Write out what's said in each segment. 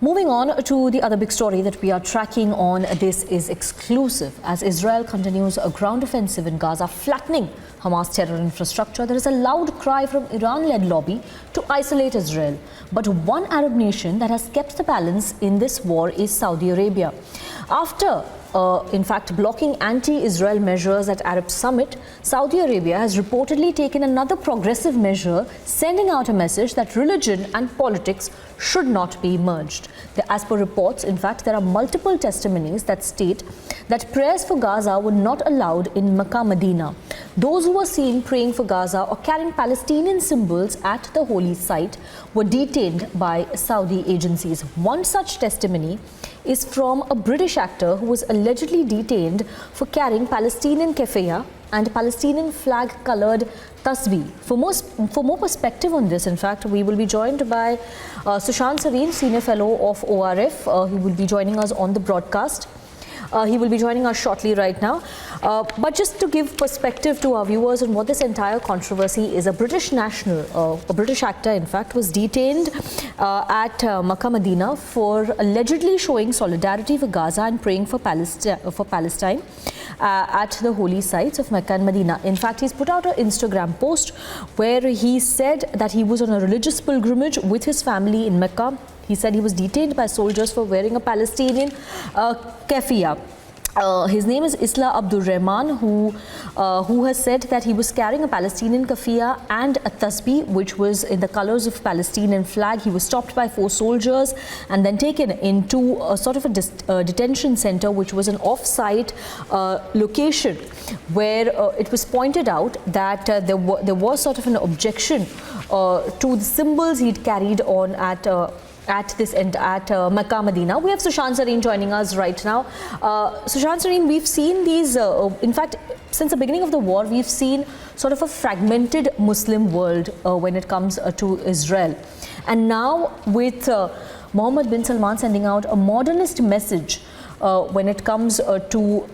Moving on to the other big story that we are tracking on This Is Exclusive. As Israel continues a ground offensive in Gaza, flattening Hamas terror infrastructure, there is a loud cry from Iran-led lobby to isolate Israel. But one Arab nation that has kept the balance in this war is Saudi Arabia. After in fact, blocking anti-Israel measures at Arab Summit, Saudi Arabia has reportedly taken another progressive measure, sending out a message that religion and politics should not be merged. As per reports, in fact, there are multiple testimonies that state that prayers for Gaza were not allowed in Mecca and Medina. Those who were seen praying for Gaza or carrying Palestinian symbols at the holy site were detained by Saudi agencies. One such testimony is from a British actor who was allegedly detained for carrying Palestinian Keffiyeh and Palestinian flag-coloured tasbih. For more perspective on this, in fact, we will be joined by Sushant Sareen, Senior Fellow of ORF. He will be joining us on the broadcast. He will be joining us shortly right now. But just to give perspective to our viewers on what this entire controversy is, a British national, a British actor in fact, was detained at Mecca Medina for allegedly showing solidarity for Gaza and praying for Palestine at the holy sites of Mecca and Medina. In fact, he's put out an Instagram post where he said that he was on a religious pilgrimage with his family in Mecca. He said he was detained by soldiers for wearing a Palestinian Keffiyeh. His name is Islah Abdur-Rahman, who has said that he was carrying a Palestinian Keffiyeh and a tasbih, which was in the colors of Palestinian flag. He was stopped by 4 soldiers and then taken into a sort of a detention center, which was an off-site location, where it was pointed out that there was sort of an objection to the symbols he'd carried on at Mecca Medina. We have Sushant Sareen joining us right now. Sushant Sareen, we've seen these, in fact, since the beginning of the war, we've seen sort of a fragmented Muslim world when it comes to Israel. And now with Mohammed bin Salman sending out a modernist message when it comes to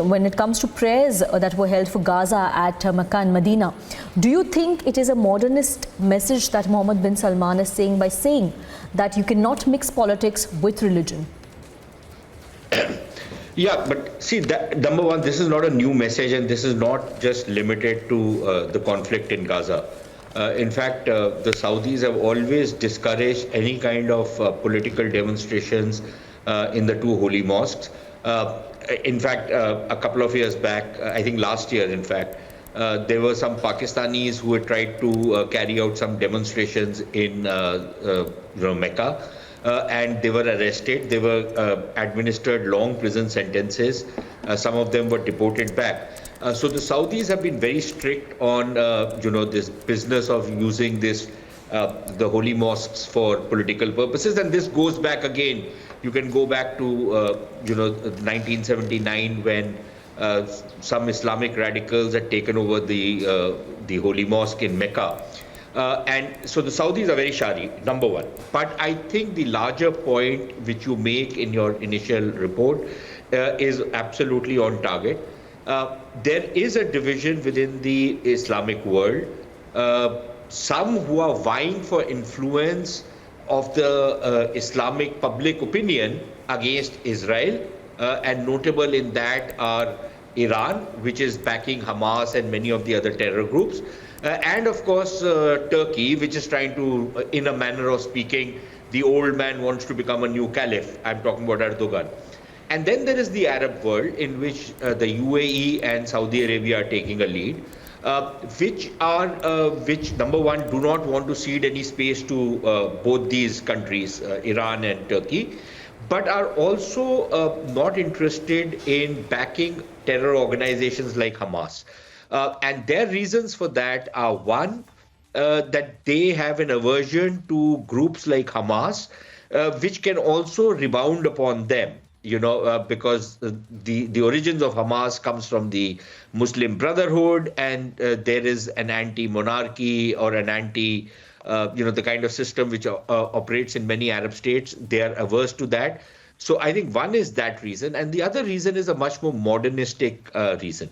when it comes to prayers that were held for Gaza at Mecca and Medina. Do you think it is a modernist message that Mohammed bin Salman is saying by saying that you cannot mix politics with religion? Yeah, but see, number one, this is not a new message, and this is not just limited to the conflict in Gaza. In fact, the Saudis have always discouraged any kind of political demonstrations in the 2 holy mosques. In fact, a couple of years back, I think last year, in fact, there were some Pakistanis who had tried to carry out some demonstrations in Mecca, and they were arrested. They were administered long prison sentences. Some of them were deported back. So the Saudis have been very strict on this business of using the holy mosques for political purposes, and this goes back again. You can go back to 1979 when some Islamic radicals had taken over the holy mosque in Mecca. And so the Saudis are very shari, number one. But I think the larger point which you make in your initial report is absolutely on target. There is a division within the Islamic world. Some who are vying for influence of the Islamic public opinion against Israel, and notable in that are Iran, which is backing Hamas and many of the other terror groups, and of course Turkey, which is trying to, in a manner of speaking, the old man wants to become a new caliph. I'm talking about Erdogan. And then there is the Arab world, in which the UAE and Saudi Arabia are taking a lead, which number one, do not want to cede any space to both these countries, Iran and Turkey, but are also not interested in backing terror organizations like Hamas. And their reasons for that are, one, that they have an aversion to groups like Hamas, which can also rebound upon them. Because the origins of Hamas comes from the Muslim Brotherhood, and there is an anti-monarchy or an the kind of system which operates in many Arab states. They are averse to that. So I think one is that reason, and the other reason is a much more modernistic reason,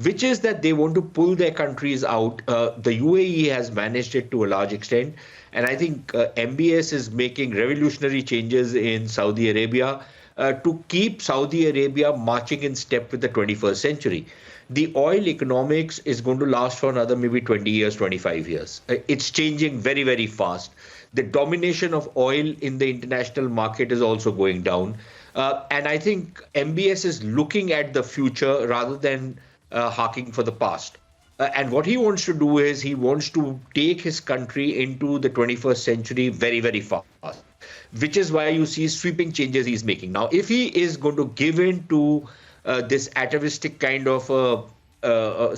which is that they want to pull their countries out. The UAE has managed it to a large extent. And I think MBS is making revolutionary changes in Saudi Arabia to keep Saudi Arabia marching in step with the 21st century. The oil economics is going to last for another maybe 20 years, 25 years. It's changing very, very fast. The domination of oil in the international market is also going down. And I think MBS is looking at the future rather than harking for the past. And what he wants to do is he wants to take his country into the 21st century very, very fast, which is why you see sweeping changes he's making. Now, if he is going to give in to this atavistic kind of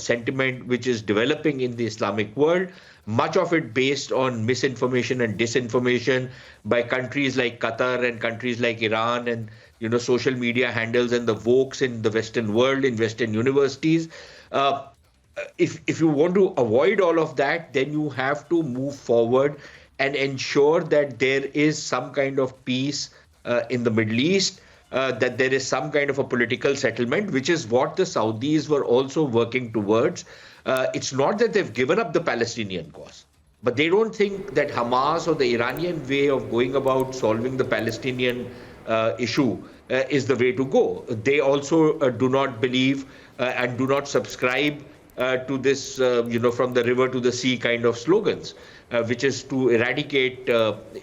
sentiment which is developing in the Islamic world, much of it based on misinformation and disinformation by countries like Qatar and countries like Iran and social media handles and the wokes in the Western world, in Western universities. If you want to avoid all of that, then you have to move forward and ensure that there is some kind of peace in the Middle East, that there is some kind of a political settlement, which is what the Saudis were also working towards. It's not that they've given up the Palestinian cause, but they don't think that Hamas or the Iranian way of going about solving the Palestinian issue is the way to go. They also do not believe and do not subscribe to this, from the river to the sea kind of slogans, which is to eradicate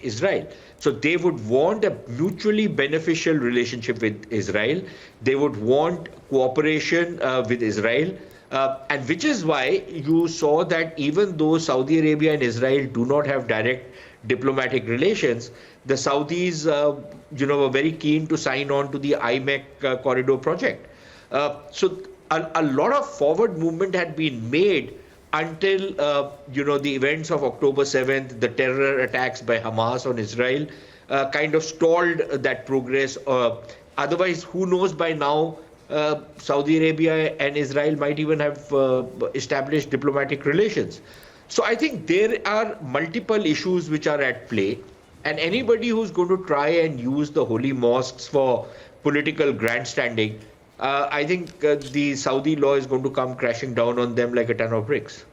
Israel. So they would want a mutually beneficial relationship with Israel. They would want cooperation with Israel. And which is why you saw that even though Saudi Arabia and Israel do not have direct diplomatic relations, the Saudis, were very keen to sign on to the IMEC corridor project. So a lot of forward movement had been made until, the events of October 7th, the terror attacks by Hamas on Israel, kind of stalled that progress. Otherwise, who knows, by now, Saudi Arabia and Israel might even have established diplomatic relations. So I think there are multiple issues which are at play. And anybody who's going to try and use the holy mosques for political grandstanding, I think the Saudi law is going to come crashing down on them like a ton of bricks.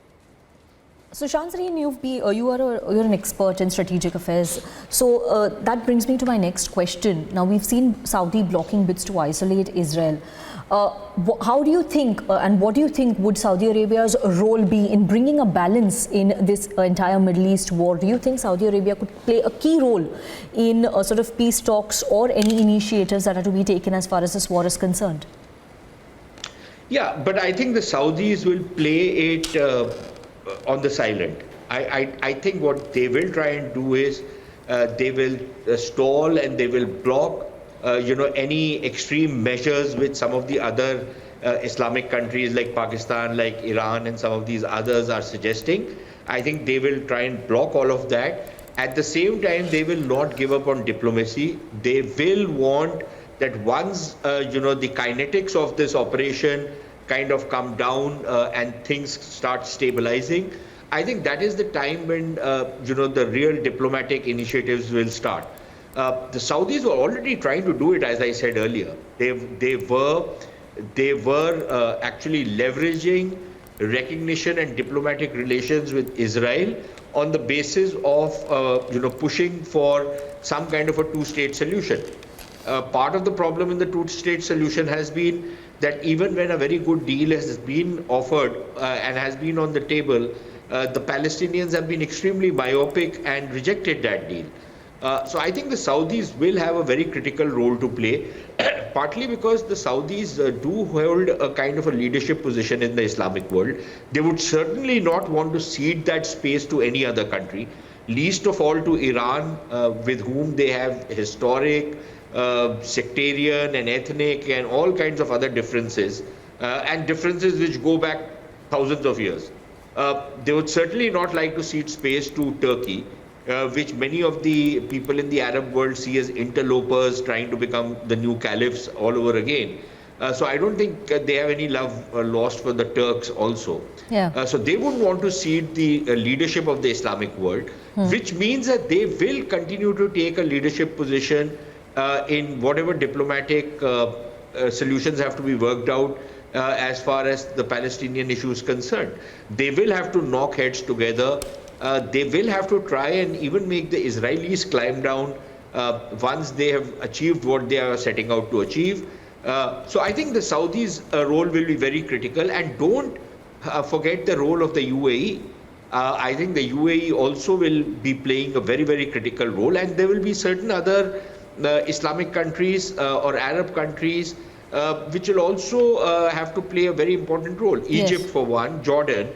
So, Shanzreen, you're an expert in strategic affairs. So that brings me to my next question. Now, we've seen Saudi blocking bids to isolate Israel. How do you think, and what do you think would Saudi Arabia's role be in bringing a balance in this entire Middle East war? Do you think Saudi Arabia could play a key role in sort of peace talks or any initiatives that are to be taken as far as this war is concerned? Yeah, but I think the Saudis will play it on the silent. I think what they will try and do is they will stall and they will block any extreme measures which some of the other Islamic countries like Pakistan, like Iran, and some of these others are suggesting. I think they will try and block all of that. At the same time, they will not give up on diplomacy. They will want that once, the kinetics of this operation kind of come down and things start stabilizing, I think that is the time when, the real diplomatic initiatives will start. The Saudis were already trying to do it, as I said earlier. They were actually leveraging recognition and diplomatic relations with Israel on the basis of pushing for some kind of a two-state solution. Part of the problem in the two-state solution has been that even when a very good deal has been offered and has been on the table, the Palestinians have been extremely myopic and rejected that deal. So I think the Saudis will have a very critical role to play, partly because the Saudis do hold a kind of a leadership position in the Islamic world. They would certainly not want to cede that space to any other country, least of all to Iran, with whom they have historic, sectarian and ethnic and all kinds of other differences, and differences which go back thousands of years. They would certainly not like to cede space to Turkey, which many of the people in the Arab world see as interlopers trying to become the new caliphs all over again. So I don't think they have any love lost for the Turks also. Yeah. So they would want to cede the leadership of the Islamic world, which means that they will continue to take a leadership position in whatever diplomatic solutions have to be worked out as far as the Palestinian issue is concerned. They will have to knock heads together. They will have to try and even make the Israelis climb down once they have achieved what they are setting out to achieve. So I think the Saudis' role will be very critical, and don't forget the role of the UAE. I think the UAE also will be playing a very, very critical role, and there will be certain other Islamic countries or Arab countries which will also have to play a very important role. Egypt for one, Jordan,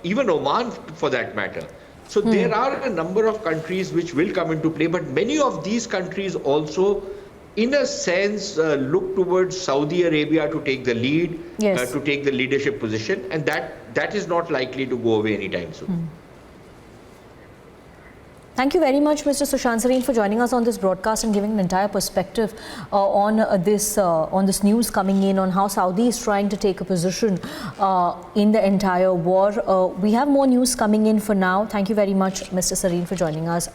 even Oman for that matter. So there are a number of countries which will come into play, but many of these countries also, in a sense, look towards Saudi Arabia to take the lead, to take the leadership position, and that is not likely to go away anytime soon. Thank you very much, Mr. Sushant Sareen, for joining us on this broadcast and giving an entire perspective on this news coming in, on how Saudi is trying to take a position in the entire war. We have more news coming in for now. Thank you very much, Mr. Sareen, for joining us.